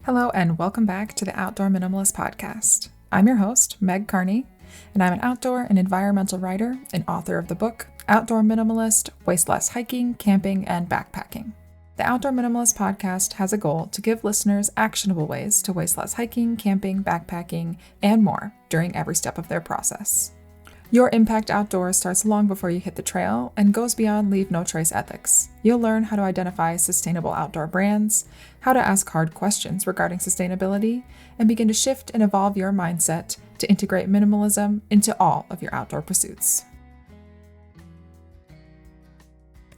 Hello and welcome back to the Outdoor Minimalist podcast. I'm your host, Meg Carney, and I'm an outdoor and environmental writer and author of the book, Outdoor Minimalist, Waste Less Hiking, Camping, and Backpacking. The Outdoor Minimalist podcast has a goal to give listeners actionable ways to waste less hiking, camping, backpacking, and more during every step of their process. Your impact outdoors starts long before you hit the trail and goes beyond leave no trace ethics. You'll learn how to identify sustainable outdoor brands, how to ask hard questions regarding sustainability, and begin to shift and evolve your mindset to integrate minimalism into all of your outdoor pursuits.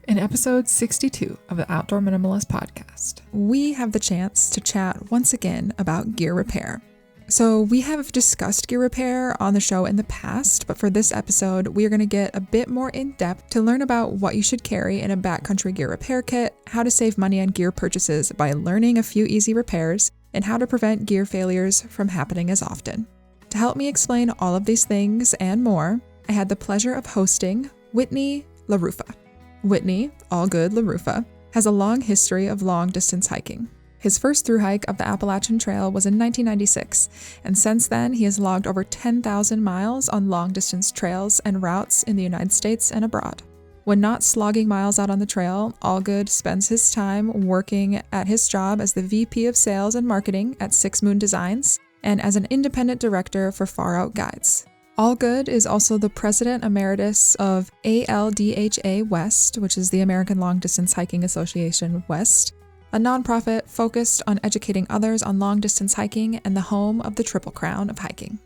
In episode 62 of the Outdoor Minimalist podcast, we have the chance to chat once again about gear repair. So we have discussed gear repair on the show in the past, but for this episode, we are going to get a bit more in depth to learn about what you should carry in a backcountry gear repair kit, how to save money on gear purchases by learning a few easy repairs, and how to prevent gear failures from happening as often. To help me explain all of these things and more, I had the pleasure of hosting Whitney La Ruffa. Whitney, Allgood La Ruffa, has a long history of long-distance hiking. His first thru-hike of the Appalachian Trail was in 1996, and since then he has logged over 10,000 miles on long-distance trails and routes in the United States and abroad. When not slogging miles out on the trail, Allgood spends his time working at his job as the VP of Sales and Marketing at Six Moon Designs and as an independent director for FarOut Guides. Allgood is also the President Emeritus of ALDHA-West, which is the American Long Distance Hiking Association West, a nonprofit focused on educating others on long-distance hiking and the home of the Triple Crown of hiking.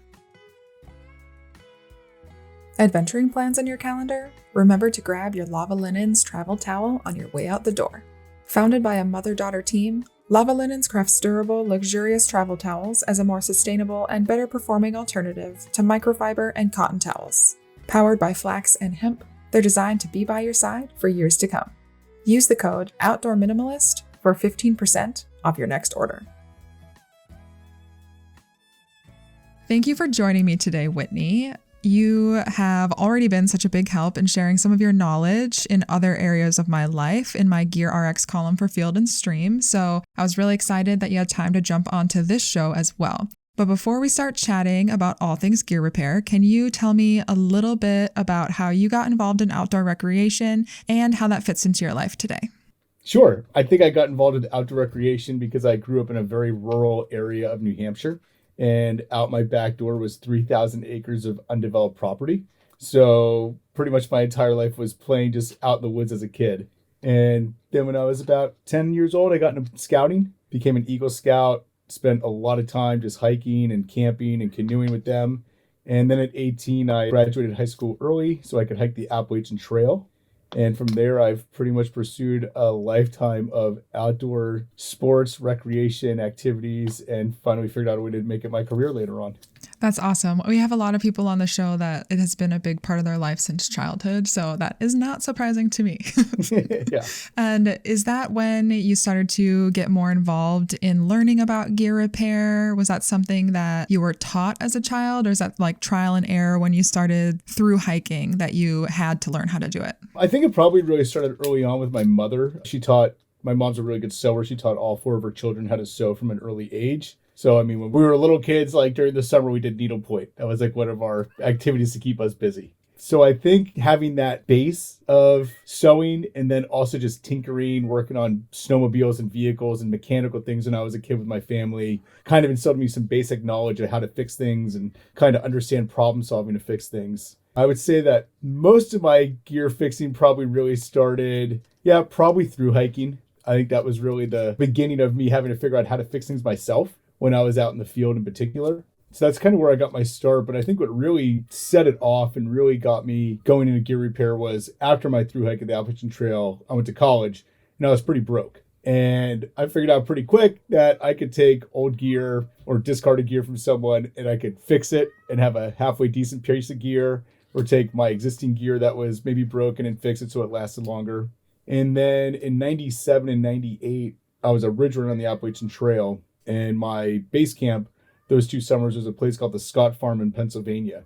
Adventuring plans on your calendar? Remember to grab your Lava Linens travel towel on your way out the door. Founded by a mother-daughter team, Lava Linens crafts durable, luxurious travel towels as a more sustainable and better-performing alternative to microfiber and cotton towels. Powered by flax and hemp, they're designed to be by your side for years to come. Use the code Outdoor Minimalist for 15% off your next order. Thank you for joining me today, Whitney. You have already been such a big help in sharing some of your knowledge in other areas of my life in my Gear RX column for Field and Stream, so I was really excited that you had time to jump onto this show as well. But before we start chatting about all things gear repair, can you tell me a little bit about how you got involved in outdoor recreation and how that fits into your life today? Sure. I think I got involved in outdoor recreation because I grew up in a very rural area of New Hampshire, and out my back door was 3,000 acres of undeveloped property. So pretty much my entire life was playing just out in the woods as a kid. And then when I was about 10 years old, I got into scouting, became an Eagle Scout, spent a lot of time just hiking and camping and canoeing with them. And then at 18, I graduated high school early so I could hike the Appalachian Trail. And from there, I've pretty much pursued a lifetime of outdoor sports, recreation, activities, and finally figured out a way to make it my career later on. That's awesome. We have a lot of people on the show that it has been a big part of their life since childhood, so that is not surprising to me. Yeah. And is that when you started to get more involved in learning about gear repair? Was that something that you were taught as a child, or is that like trial and error when you started through hiking that you had to learn how to do it? I think it probably really started early on with my mother. My mom's a really good sewer. She taught all four of her children how to sew from an early age. So, I mean, when we were little kids, like during the summer, we did needlepoint. That was like one of our activities to keep us busy. So I think having that base of sewing and then also just tinkering, working on snowmobiles and vehicles and mechanical things when I was a kid with my family kind of instilled me some basic knowledge of how to fix things and kind of understand problem solving to fix things. I would say that most of my gear fixing probably really started, probably through hiking. I think that was really the beginning of me having to figure out how to fix things myself when I was out in the field in particular. So that's kind of where I got my start. But I think what really set it off and really got me going into gear repair was after my thru-hike at the Appalachian Trail, I went to college and I was pretty broke. And I figured out pretty quick that I could take old gear or discarded gear from someone and I could fix it and have a halfway decent piece of gear, or take my existing gear that was maybe broken and fix it so it lasted longer. And then in 97 and 98, I was a ridge runner on the Appalachian Trail. And my base camp those 2 summers was a place called the Scott Farm in Pennsylvania.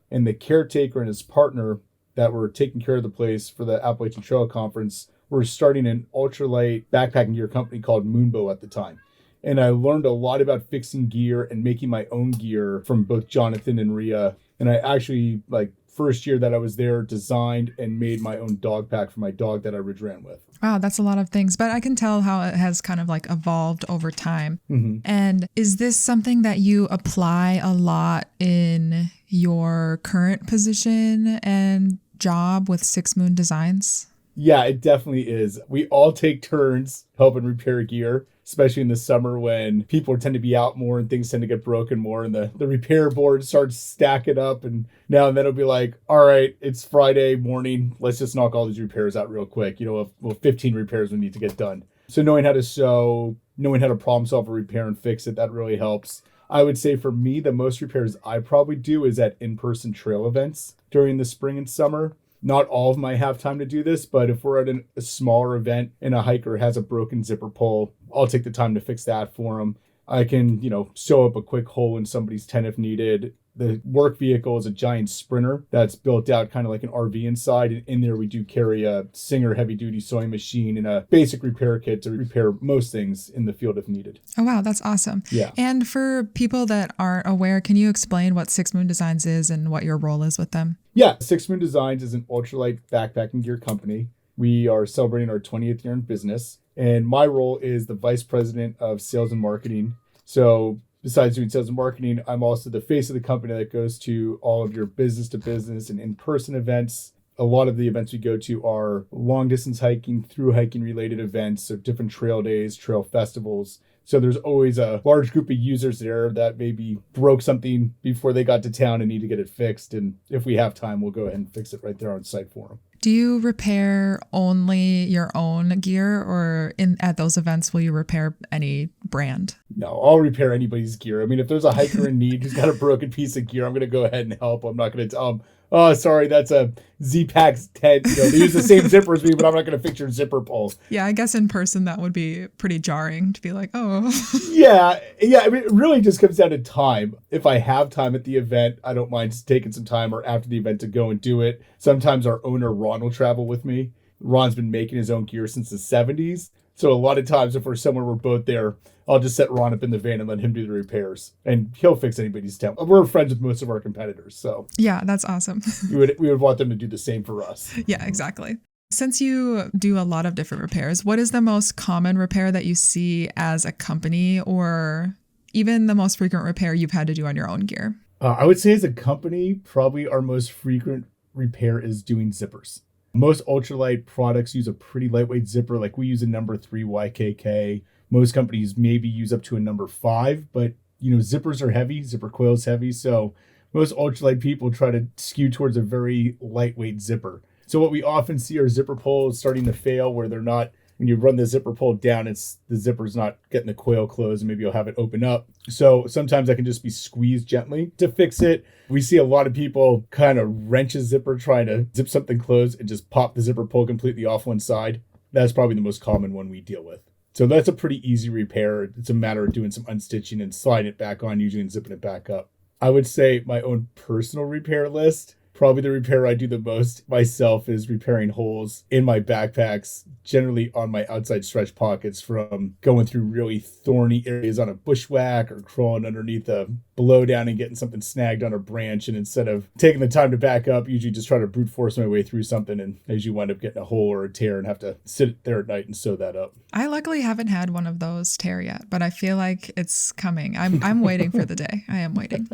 And the caretaker and his partner that were taking care of the place for the Appalachian Trail Conference were starting an ultralight backpacking gear company called Moonbow at the time. And I learned a lot about fixing gear and making my own gear from both Jonathan and Rhea. And I actually, first year that I was there, designed and made my own dog pack for my dog that I ridge ran with. Wow, that's a lot of things, but I can tell how it has kind of evolved over time. Mm-hmm. And is this something that you apply a lot in your current position and job with Six Moon Designs? Yeah, it definitely is. We all take turns helping repair gear, especially in the summer when people tend to be out more and things tend to get broken more, and the repair board starts stacking up, and now and then it'll be like, all right, it's Friday morning, let's just knock all these repairs out real quick. 15 repairs we need to get done. So knowing how to sew, knowing how to problem solve a repair and fix it, that really helps. I would say for me, the most repairs I probably do is at in-person trail events during the spring and summer. Not all of them I have time to do this, but if we're at a smaller event and a hiker has a broken zipper pull, I'll take the time to fix that for them. I can, sew up a quick hole in somebody's tent if needed. The work vehicle is a giant sprinter that's built out kind of like an RV inside. And in there, we do carry a Singer heavy-duty sewing machine and a basic repair kit to repair most things in the field if needed. Oh, wow. That's awesome. Yeah. And for people that aren't aware, can you explain what Six Moon Designs is and what your role is with them? Yeah. Six Moon Designs is an ultralight backpacking gear company. We are celebrating our 20th year in business. And my role is the vice president of sales and marketing. So besides doing sales and marketing, I'm also the face of the company that goes to all of your business to business and in-person events. A lot of the events we go to are long distance hiking, through hiking related events, so different trail days, trail festivals. So there's always a large group of users there that maybe broke something before they got to town and need to get it fixed. And if we have time, we'll go ahead and fix it right there on site for them. Do you repair only your own gear, or at those events, will you repair any brand? No, I'll repair anybody's gear. I mean, if there's a hiker in need who's got a broken piece of gear, I'm going to go ahead and help. I'm not going to tell them, oh, sorry, that's a Z-Pack's tent. They use the same zipper as me, but I'm not going to fix your zipper pull. Yeah, I guess in person that would be pretty jarring to be like, oh. Yeah. I mean, it really just comes down to time. If I have time at the event, I don't mind taking some time or after the event to go and do it. Sometimes our owner, Ron, will travel with me. Ron's been making his own gear since the 70s. So a lot of times if we're somewhere we're both there, I'll just set Ron up in the van and let him do the repairs. And he'll fix anybody's tent. We're friends with most of our competitors, so. Yeah, that's awesome. we would want them to do the same for us. Yeah, exactly. Since you do a lot of different repairs, what is the most common repair that you see as a company, or even the most frequent repair you've had to do on your own gear? I would say as a company, probably our most frequent repair is doing zippers. Most ultralight products use a pretty lightweight zipper. Like we use a number 3 YKK. Most companies maybe use up to a number 5, but zippers are heavy, zipper coil is heavy. So most ultralight people try to skew towards a very lightweight zipper. So what we often see are zipper pulls starting to fail where they're not, when you run the zipper pull down, the zipper's not getting the coil closed and maybe you'll have it open up. So sometimes that can just be squeezed gently to fix it. We see a lot of people kind of wrench a zipper trying to zip something closed and just pop the zipper pull completely off one side. That's probably the most common one we deal with. So that's a pretty easy repair. It's a matter of doing some unstitching and sliding it back on, usually and zipping it back up. I would say my own personal repair list, probably the repair I do the most myself is repairing holes in my backpacks, generally on my outside stretch pockets from going through really thorny areas on a bushwhack or crawling underneath a blowdown and getting something snagged on a branch. And instead of taking the time to back up, usually just try to brute force my way through something. And as you wind up getting a hole or a tear and have to sit there at night and sew that up. I luckily haven't had one of those tear yet, but I feel like it's coming. I'm waiting for the day. I am waiting.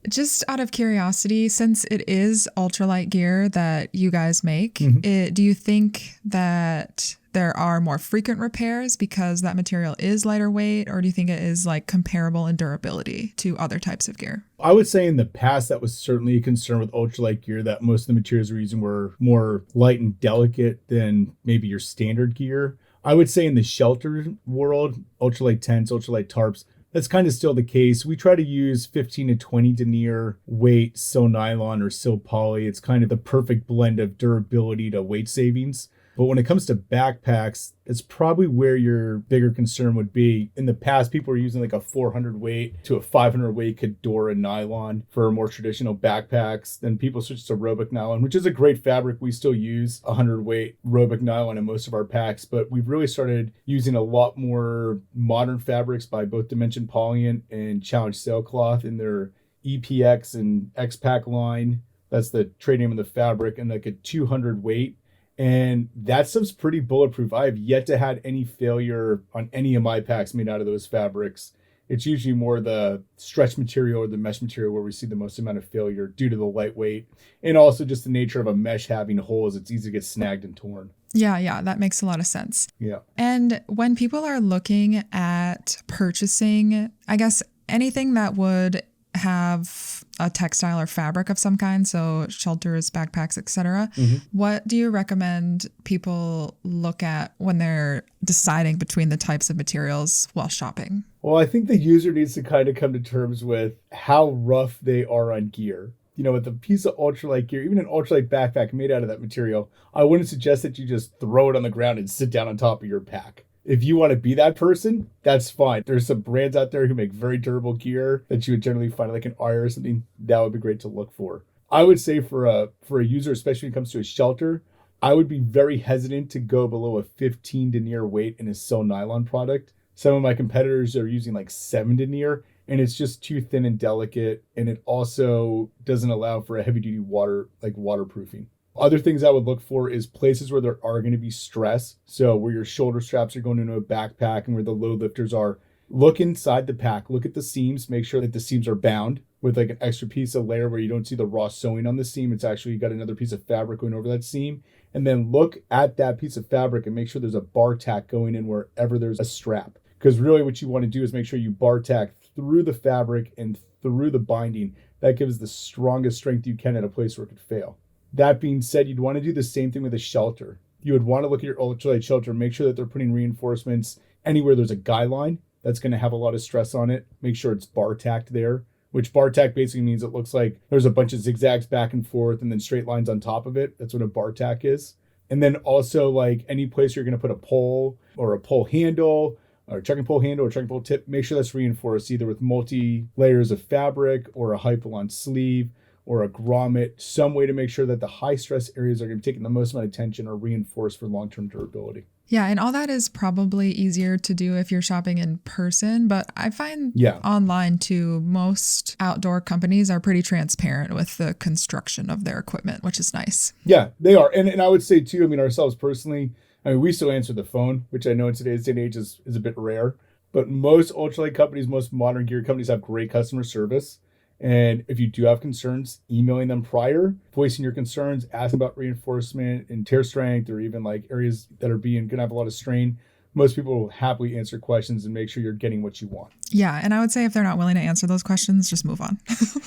Just out of curiosity, since it is ultralight gear that you guys make, do you think that there are more frequent repairs because that material is lighter weight, or do you think it is comparable in durability to other types of gear? I would say in the past, that was certainly a concern with ultralight gear, that most of the materials we're using were more light and delicate than maybe your standard gear. I would say in the shelter world, ultralight tents, ultralight tarps, that's kind of still the case. We try to use 15 to 20 denier weight sil nylon or sil poly. It's kind of the perfect blend of durability to weight savings. But when it comes to backpacks, it's probably where your bigger concern would be. In the past, people were using like a 400 weight to a 500 weight Kedora nylon for more traditional backpacks. Then people switched to Robic nylon, which is a great fabric. We still use 100 weight Robic nylon in most of our packs, but we've really started using a lot more modern fabrics by both Dimension Polyant and Challenge Sailcloth in their EPX and X-Pack line. That's the trade name of the fabric, and like a 200 weight. And that stuff's pretty bulletproof. I have yet to had any failure on any of my packs made out of those fabrics. It's usually more the stretch material or the mesh material where we see the most amount of failure due to the lightweight and also just the nature of a mesh having holes. It's easy to get snagged and torn. Yeah, that makes a lot of sense. Yeah. And when people are looking at purchasing, I guess anything that would have a textile or fabric of some kind, so shelters, backpacks, etc. What do you recommend people look at when they're deciding between the types of materials while shopping? Well, I think the user needs to kind of come to terms with how rough they are on gear. You know, with a piece of ultralight gear, even an ultralight backpack made out of that material, I wouldn't suggest that you just throw it on the ground and sit down on top of your pack. If you want to be that person, that's fine. There's some brands out there who make very durable gear that you would generally find like an R or something. That would be great to look for. I would say for a user, especially when it comes to a shelter, I would be very hesitant to go below a 15 denier weight in a sil nylon product. Some of my competitors are using like 7 denier, and it's just too thin and delicate. And it also doesn't allow for a heavy duty waterproofing. Other things I would look for is places where there are going to be stress. So where your shoulder straps are going into a backpack and where the load lifters are. Look inside the pack, look at the seams, make sure that the seams are bound with like an extra piece of layer where you don't see the raw sewing on the seam. It's actually got another piece of fabric going over that seam. And then look at that piece of fabric and make sure there's a bar tack going in wherever there's a strap. Because really what you want to do is make sure you bar tack through the fabric and through the binding. That gives the strongest strength you can at a place where it could fail. That being said, you'd want to do the same thing with a shelter. You would want to look at your ultralight shelter, make sure that they're putting reinforcements anywhere there's a guy line that's going to have a lot of stress on it. Make sure it's bar tacked there, which bar tack basically means it looks like there's a bunch of zigzags back and forth and then straight lines on top of it. That's what a bar tack is. And then also like any place you're going to put a pole or a pole handle or a trekking pole handle or trekking pole tip, make sure that's reinforced either with multi layers of fabric or a hypalon sleeve or a grommet, some way to make sure that the high stress areas are going to be taking the most amount of attention or reinforced for long-term durability. Yeah, and all that is probably easier to do if you're shopping in person, but I find online too, most outdoor companies are pretty transparent with the construction of their equipment, which is nice. Yeah, they are. And I would say too, I mean, ourselves personally, I mean, we still answer the phone, which I know in today's day and age is a bit rare, but most ultralight companies, most modern gear companies have great customer service. And if you do have concerns, emailing them prior, voicing your concerns, asking about reinforcement and tear strength, or even like areas that are going to have a lot of strain, most people will happily answer questions and make sure you're getting what you want. Yeah. And I would say if they're not willing to answer those questions, just move on.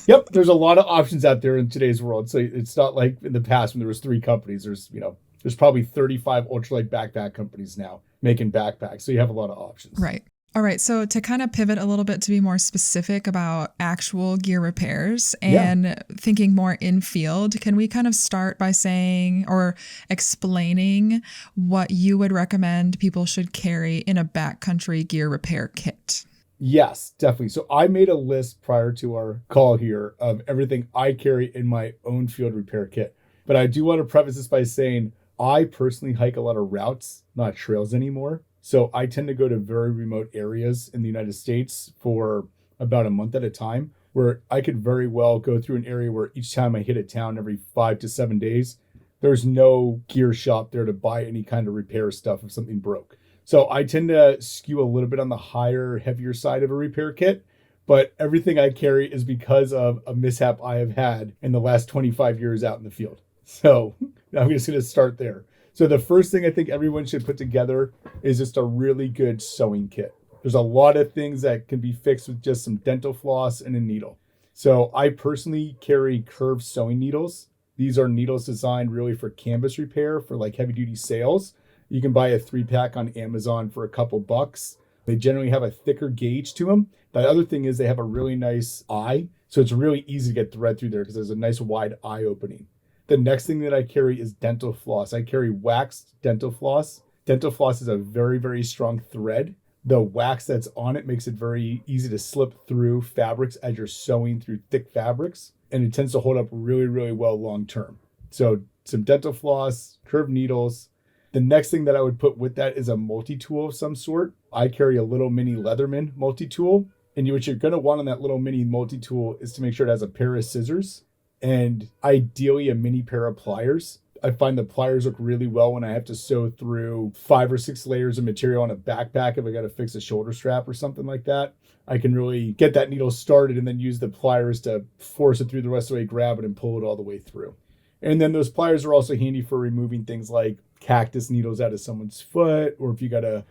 Yep. There's a lot of options out there in today's world. So it's not like in the past when there was 3 companies. There's probably 35 ultralight backpack companies now making backpacks. So you have a lot of options. Right. All right. So to kind of pivot a little bit to be more specific about actual gear repairs and thinking more in field, can we kind of start by saying or explaining what you would recommend people should carry in a backcountry gear repair kit? Yes, definitely. So I made a list prior to our call here of everything I carry in my own field repair kit. But I do want to preface this by saying I personally hike a lot of routes, not trails anymore. So I tend to go to very remote areas in the United States for about a month at a time, where I could very well go through an area where each time I hit a town every 5 to 7 days, there's no gear shop there to buy any kind of repair stuff if something broke. So I tend to skew a little bit on the higher, heavier side of a repair kit, but everything I carry is because of a mishap I have had in the last 25 years out in the field. So I'm just going to start there. So the first thing I think everyone should put together is just a really good sewing kit. There's a lot of things that can be fixed with just some dental floss and a needle. So I personally carry curved sewing needles. These are needles designed really for canvas repair for like heavy duty sails. You can buy a 3-pack on Amazon for a couple bucks. They generally have a thicker gauge to them. The other thing is they have a really nice eye. So it's really easy to get thread through there because there's a nice wide eye opening. The next thing that I carry is dental floss. I carry waxed dental floss. Dental floss is a very, very strong thread. The wax that's on it makes it very easy to slip through fabrics as you're sewing through thick fabrics. And it tends to hold up really, really well long term. So some dental floss, curved needles. The next thing that I would put with that is a multi-tool of some sort. I carry a little mini Leatherman multi-tool. And what you're going to want on that little mini multi-tool is to make sure it has a pair of scissors and ideally a mini pair of pliers. I find the pliers work really well when I have to sew through 5 or 6 layers of material on a backpack. If I got to fix a shoulder strap or something like that, I can really get that needle started and then use the pliers to force it through the rest of the way, grab it and pull it all the way through. And then those pliers are also handy for removing things like cactus needles out of someone's foot, or if you got to,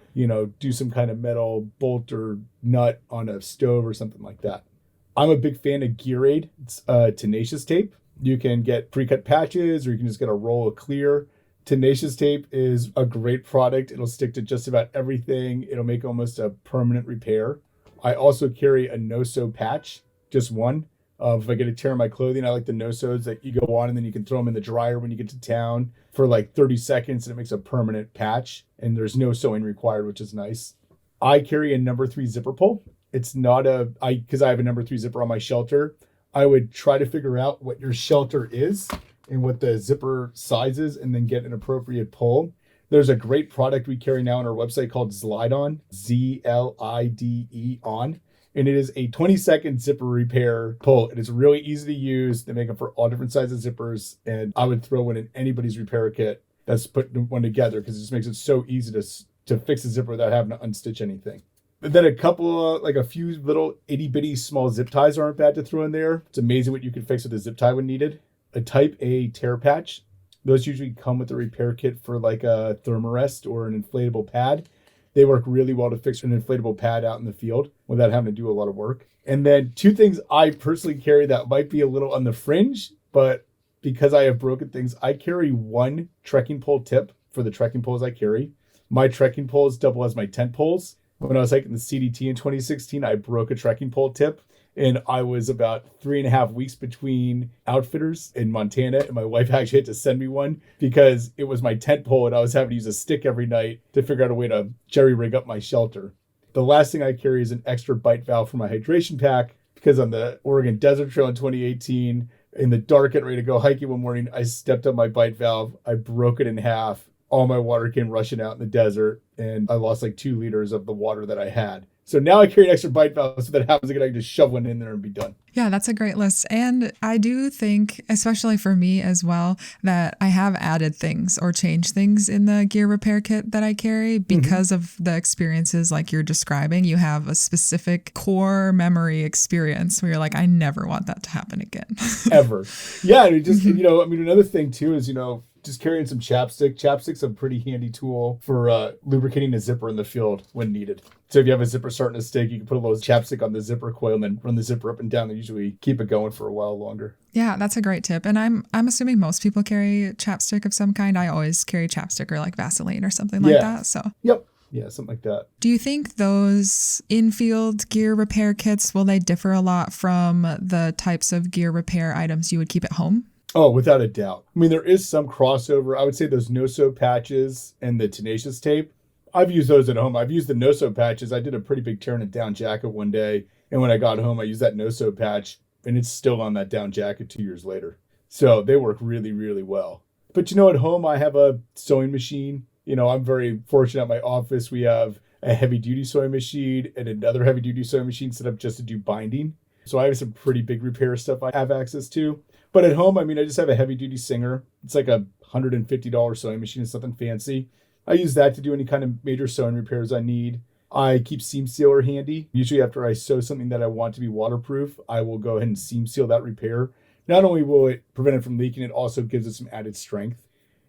do some kind of metal bolt or nut on a stove or something like that. I'm a big fan of Gear Aid. It's tenacious tape. You can get pre-cut patches, or you can just get a roll of clear. Tenacious tape is a great product. It'll stick to just about everything. It'll make almost a permanent repair. I also carry a no-sew patch, just one. If I get a tear in my clothing, I like the no-sews that you go on and then you can throw them in the dryer when you get to town for like 30 seconds and it makes a permanent patch and there's no sewing required, which is nice. I carry a number 3 zipper pull. It's not because I have a number 3 zipper on my shelter. I would try to figure out what your shelter is and what the zipper size is and then get an appropriate pull. There's a great product we carry now on our website called Zlide On, ZLIDE on. And it is a 20-second zipper repair pull. It is really easy to use. They make them for all different sizes of zippers. And I would throw one in anybody's repair kit that's put one together because it just makes it so easy to fix a zipper without having to unstitch anything. But then a few little itty bitty small zip ties aren't bad to throw in there. It's amazing what you can fix with a zip tie when needed. A type A tear patch. Those usually come with a repair kit for like a thermarest or an inflatable pad. They work really well to fix an inflatable pad out in the field without having to do a lot of work. And then 2 things I personally carry that might be a little on the fringe, but because I have broken things, I carry 1 trekking pole tip for the trekking poles I carry. My trekking poles double as my tent poles. When I was hiking the CDT in 2016, I broke a trekking pole tip. And I was about 3.5 weeks between outfitters in Montana. And my wife actually had to send me one because it was my tent pole and I was having to use a stick every night to figure out a way to jerry rig up my shelter. The last thing I carry is an extra bite valve for my hydration pack because on the Oregon Desert Trail in 2018, in the dark getting ready to go hiking one morning, I stepped on my bite valve. I broke it in half. All my water came rushing out in the desert and I lost like 2 liters of the water that I had. So now I carry an extra bite valve so that happens again, I can just shove one in there and be done. Yeah, that's a great list. And I do think, especially for me as well, that I have added things or changed things in the gear repair kit that I carry because of the experiences like you're describing. You have a specific core memory experience where you're like, I never want that to happen again. Ever. Yeah. And it just, another thing too is, just carrying some chapstick. Chapstick's a pretty handy tool for lubricating a zipper in the field when needed. So if you have a zipper starting to stick, you can put a little chapstick on the zipper coil and then run the zipper up and down. They usually keep it going for a while longer. Yeah, that's a great tip. And I'm assuming most people carry chapstick of some kind. I always carry chapstick or like Vaseline or something like that. So. Yep. Yeah, something like that. Do you think those in-field gear repair kits, will they differ a lot from the types of gear repair items you would keep at home? Oh, without a doubt. I mean, there is some crossover. I would say those no-sew patches and the tenacious tape. I've used those at home. I've used the no-sew patches. I did a pretty big tear in a down jacket one day. And when I got home, I used that no-sew patch and it's still on that down jacket 2 years later. So they work really, really well. But at home, I have a sewing machine. I'm very fortunate at my office. We have a heavy duty sewing machine and another heavy duty sewing machine set up just to do binding. So I have some pretty big repair stuff I have access to. But at home, I just have a heavy duty Singer. It's like a $150 sewing machine. It's nothing fancy. I use that to do any kind of major sewing repairs I need. I keep seam sealer handy. Usually after I sew something that I want to be waterproof, I will go ahead and seam seal that repair. Not only will it prevent it from leaking, it also gives it some added strength.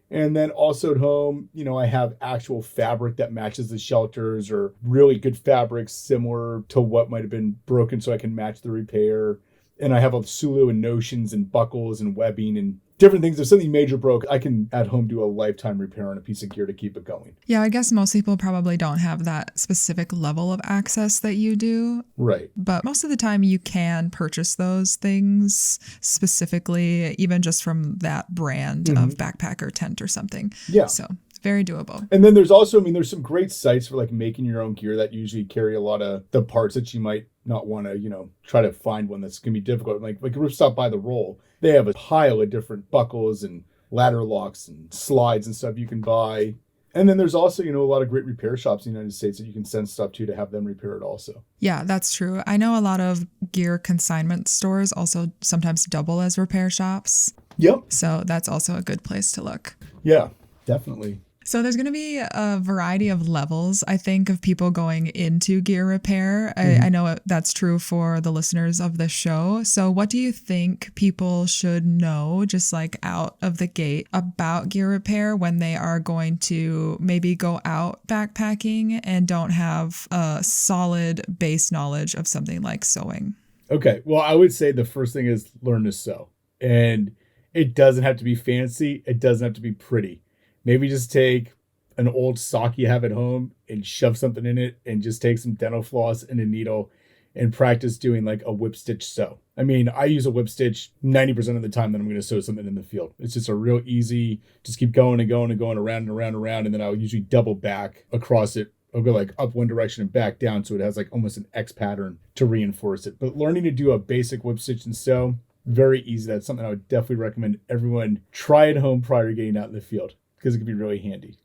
And then also at home, I have actual fabric that matches the shelters or really good fabrics similar to what might have been broken so I can match the repair. And I have a Sulu and notions and buckles and webbing and different things. If something major broke, I can at home do a lifetime repair on a piece of gear to keep it going. Yeah, I guess most people probably don't have that specific level of access that you do. Right. But most of the time you can purchase those things specifically, even just from that brand of backpack or tent or something. Yeah. So very doable. And then there's also, there's some great sites for like making your own gear that usually carry a lot of the parts that you might not want to, try to find one that's going to be difficult. Like Ripstop by the Roll, they have a pile of different buckles and ladder locks and slides and stuff you can buy. And then there's also, a lot of great repair shops in the United States that you can send stuff to have them repair it also. Yeah, that's true. I know a lot of gear consignment stores also sometimes double as repair shops. Yep. So that's also a good place to look. Yeah, definitely. So there's going to be a variety of levels, I think, of people going into gear repair. I know that's true for the listeners of the show. So what do you think people should know, just like out of the gate, about gear repair when they are going to maybe go out backpacking and don't have a solid base knowledge of something like sewing? Okay. Well, I would say the first thing is learn to sew. And it doesn't have to be fancy. It doesn't have to be pretty. Maybe just take an old sock you have at home and shove something in it and just take some dental floss and a needle and practice doing like a whip stitch sew. I use a whip stitch 90% of the time that I'm going to sew something in the field. It's just a real easy, just keep going and going and going around and around and around. And then I'll usually double back across it. I'll go like up one direction and back down. So it has like almost an X pattern to reinforce it. But learning to do a basic whip stitch and sew, very easy. That's something I would definitely recommend everyone try at home prior to getting out in the field, because it can be really handy.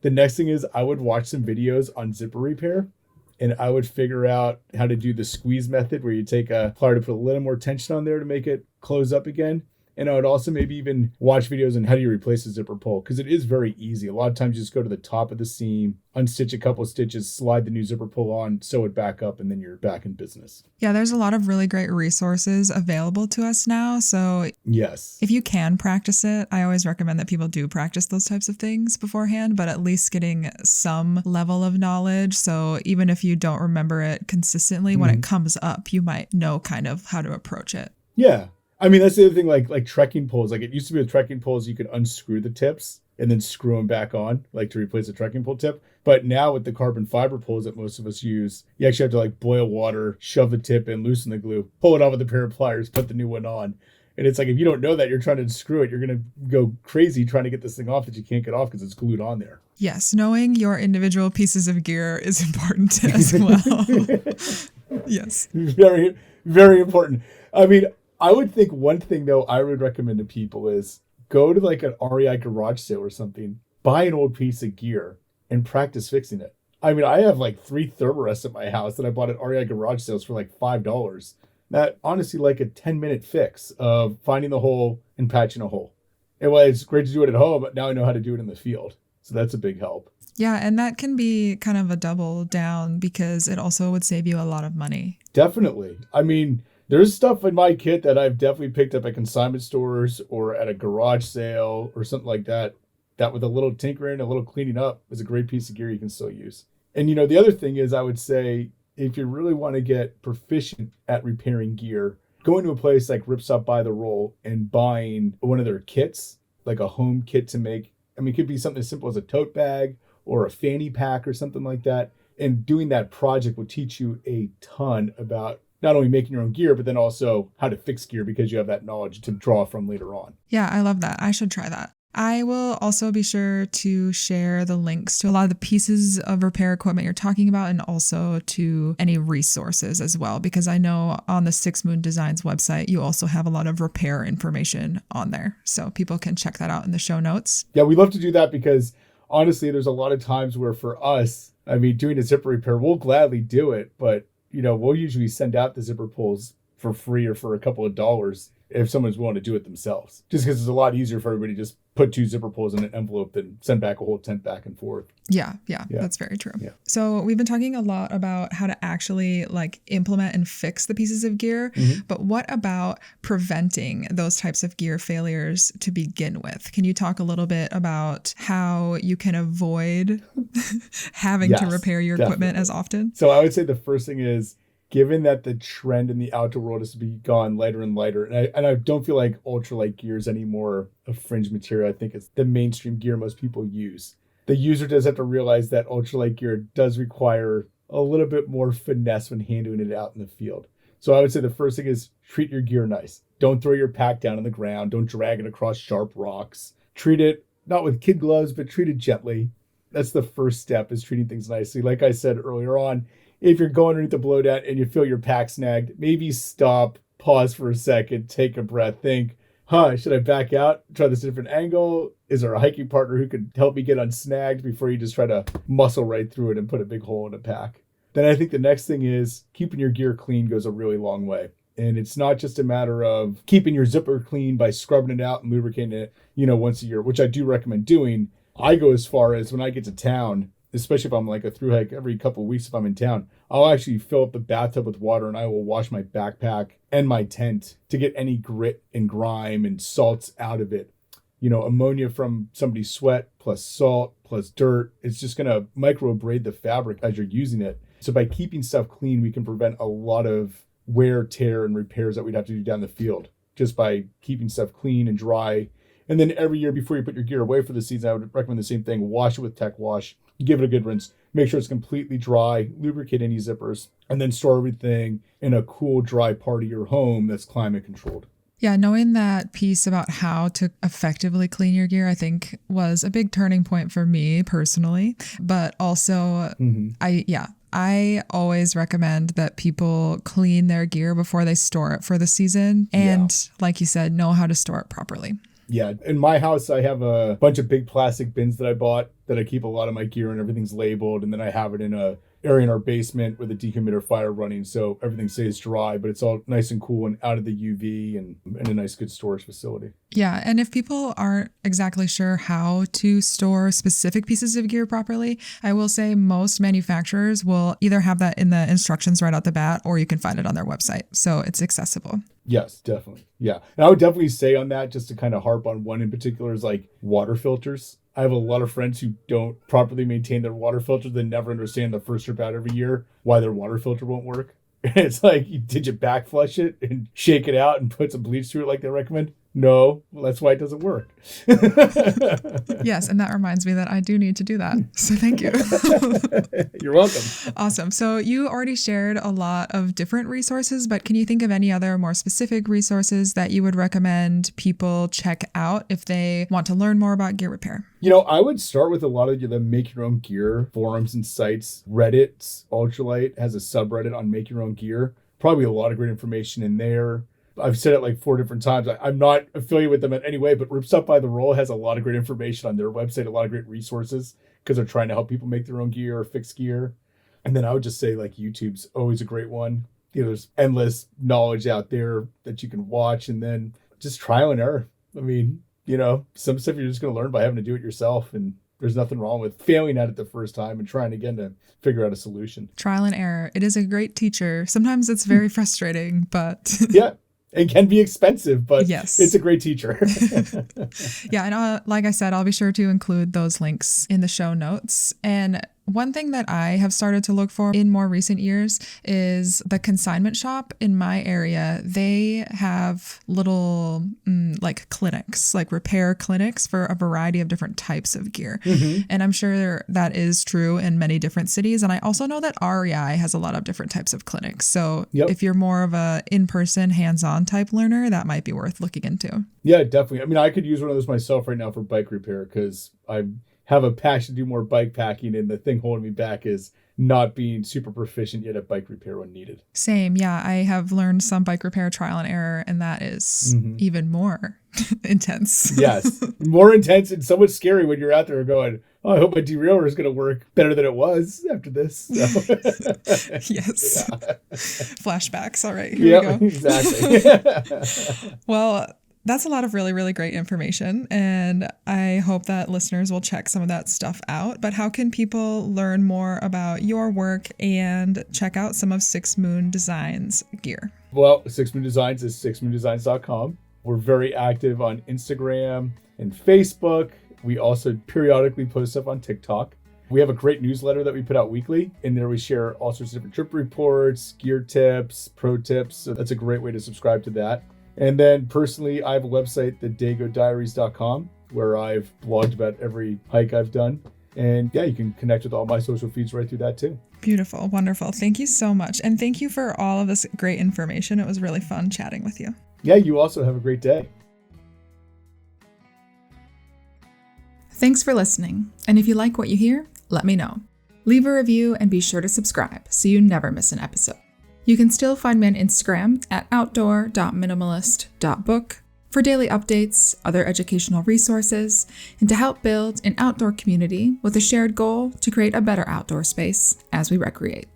The next thing is I would watch some videos on zipper repair, and I would figure out how to do the squeeze method where you take a plier to put a little more tension on there to make it close up again. And I would also maybe even watch videos on how do you replace a zipper pull, because it is very easy. A lot of times you just go to the top of the seam, unstitch a couple of stitches, slide the new zipper pull on, sew it back up, and then you're back in business. Yeah, there's a lot of really great resources available to us now. So yes, if you can practice it, I always recommend that people do practice those types of things beforehand, but at least getting some level of knowledge. So even if you don't remember it consistently, when it comes up, you might know kind of how to approach it. Yeah. That's the other thing, like trekking poles. Like it used to be with trekking poles, you could unscrew the tips and then screw them back on, like to replace a trekking pole tip. But now with the carbon fiber poles that most of us use, you actually have to like boil water, shove the tip in, loosen the glue, pull it off with a pair of pliers, put the new one on. And it's like, if you don't know that, you're trying to screw it, you're going to go crazy trying to get this thing off that you can't get off because it's glued on there. Yes, knowing your individual pieces of gear is important as well. Yes. Very, very important. I would think one thing, though, I would recommend to people is go to like an REI garage sale or something, buy an old piece of gear and practice fixing it. I have like 3 thermarests at my house that I bought at REI garage sales for like $5. That honestly like a 10-minute fix of finding the hole and patching a hole. And while it's great to do it at home, but now I know how to do it in the field. So that's a big help. Yeah, and that can be kind of a double down because it also would save you a lot of money. Definitely. There's stuff in my kit that I've definitely picked up at consignment stores or at a garage sale or something like that, that with a little tinkering, a little cleaning up is a great piece of gear you can still use. And, the other thing is I would say, if you really want to get proficient at repairing gear, going to a place like Ripstop by the Roll and buying one of their kits, like a home kit to make, it could be something as simple as a tote bag or a fanny pack or something like that. And doing that project will teach you a ton about not only making your own gear, but then also how to fix gear because you have that knowledge to draw from later on. Yeah, I love that. I should try that. I will also be sure to share the links to a lot of the pieces of repair equipment you're talking about and also to any resources as well, because I know on the Six Moon Designs website, you also have a lot of repair information on there. So people can check that out in the show notes. Yeah, we love to do that because honestly, there's a lot of times where for us, doing a zipper repair, we'll gladly do it, but we'll usually send out the zipper pulls for free or for a couple of dollars if someone's willing to do it themselves. Just because it's a lot easier for everybody to just put 2 zipper pulls in an envelope than send back a whole tent back and forth. Yeah, that's very true. Yeah. So we've been talking a lot about how to actually implement and fix the pieces of gear, but what about preventing those types of gear failures to begin with? Can you talk a little bit about how you can avoid having to repair your equipment as often? So I would say the first thing is given that the trend in the outdoor world has gone lighter and lighter, and I don't feel like ultralight gear is anymore a fringe material. I think it's the mainstream gear most people use. The user does have to realize that ultralight gear does require a little bit more finesse when handling it out in the field. So I would say the first thing is treat your gear nice. Don't throw your pack down on the ground. Don't drag it across sharp rocks. Treat it not with kid gloves, but treat it gently. That's the first step, is treating things nicely. Like I said earlier on, if you're going underneath the blowdown and you feel your pack snagged, maybe stop, pause for a second, take a breath, think, should I back out, try this different angle? Is there a hiking partner who could help me get unsnagged before you just try to muscle right through it and put a big hole in a pack? Then I think the next thing is keeping your gear clean goes a really long way. And it's not just a matter of keeping your zipper clean by scrubbing it out and lubricating it, once a year, which I do recommend doing. I go as far as when I get to town, especially if I'm like a thru hike every couple of weeks, if I'm in town, I'll actually fill up the bathtub with water and I will wash my backpack and my tent to get any grit and grime and salts out of it. Ammonia from somebody's sweat plus salt plus dirt, it's just going to microabrade the fabric as you're using it. So by keeping stuff clean, we can prevent a lot of wear, tear, and repairs that we'd have to do down the field just by keeping stuff clean and dry. And then every year before you put your gear away for the season, I would recommend the same thing. Wash it with Tech Wash. Give it a good rinse. Make sure it's completely dry. Lubricate any zippers. And then store everything in a cool, dry part of your home that's climate controlled. Yeah, knowing that piece about how to effectively clean your gear, I think was a big turning point for me personally. But also, I always recommend that people clean their gear before they store it for the season. And like you said, know how to store it properly. Yeah. In my house, I have a bunch of big plastic bins that I bought that I keep a lot of my gear in. Everything's labeled. And then I have it in a area in our basement with a dehumidifier running. So everything stays dry, but it's all nice and cool and out of the UV and in a nice, good storage facility. Yeah. And if people aren't exactly sure how to store specific pieces of gear properly, I will say most manufacturers will either have that in the instructions right out the bat, or you can find it on their website. So it's accessible. Yes, definitely. Yeah. And I would definitely say on that, just to kind of harp on one in particular, is like water filters. I have a lot of friends who don't properly maintain their water filter. They never understand the first trip out every year why their water filter won't work. It's like, did you back flush it and shake it out and put some bleach through it like they recommend? No, well, that's why it doesn't work. Yes, and that reminds me that I do need to do that. So thank you. You're welcome. Awesome. So you already shared a lot of different resources, but can you think of any other more specific resources that you would recommend people check out if they want to learn more about gear repair? I would start with a lot of the make your own gear forums and sites. Reddit, Ultralight has a subreddit on make your own gear. Probably a lot of great information in there. I've said it like 4 different times. I'm not affiliated with them in any way, but Rips Up by the Roll has a lot of great information on their website, a lot of great resources because they're trying to help people make their own gear or fix gear. And then I would just say like YouTube's always a great one. There's endless knowledge out there that you can watch, and then just trial and error. I mean, some stuff you're just going to learn by having to do it yourself, and there's nothing wrong with failing at it the first time and trying again to figure out a solution. Trial and error. It is a great teacher. Sometimes it's very frustrating, but yeah. It can be expensive, but yes, it's a great teacher. Yeah. And like I said, I'll be sure to include those links in the show notes. And one thing that I have started to look for in more recent years is the consignment shop in my area. They have little like clinics, like repair clinics for a variety of different types of gear. Mm-hmm. And I'm sure that is true in many different cities. And I also know that REI has a lot of different types of clinics. So if you're more of a in-person, hands-on type learner, that might be worth looking into. Yeah, definitely. I mean, I could use one of those myself right now for bike repair because I have a passion to do more bike packing, and the thing holding me back is not being super proficient yet at bike repair when needed. Same. Yeah. I have learned some bike repair trial and error, and that is even more intense. Yes. More intense and somewhat scary when you're out there going, I hope my derailleur is going to work better than it was after this. So. Yes. Yeah. Flashbacks. All right. Here we go. Exactly. Well, that's a lot of really, really great information, and I hope that listeners will check some of that stuff out. But how can people learn more about your work and check out some of Six Moon Designs gear? Well, Six Moon Designs is sixmoondesigns.com. We're very active on Instagram and Facebook. We also periodically post stuff on TikTok. We have a great newsletter that we put out weekly. In there we share all sorts of different trip reports, gear tips, pro tips. So that's a great way to subscribe to that. And then personally, I have a website, thedaygodiaries.com, where I've blogged about every hike I've done. And yeah, you can connect with all my social feeds right through that too. Beautiful. Wonderful. Thank you so much. And thank you for all of this great information. It was really fun chatting with you. Yeah, you also have a great day. Thanks for listening. And if you like what you hear, let me know. Leave a review and be sure to subscribe so you never miss an episode. You can still find me on Instagram at outdoor.minimalist.book for daily updates, other educational resources, and to help build an outdoor community with a shared goal to create a better outdoor space as we recreate.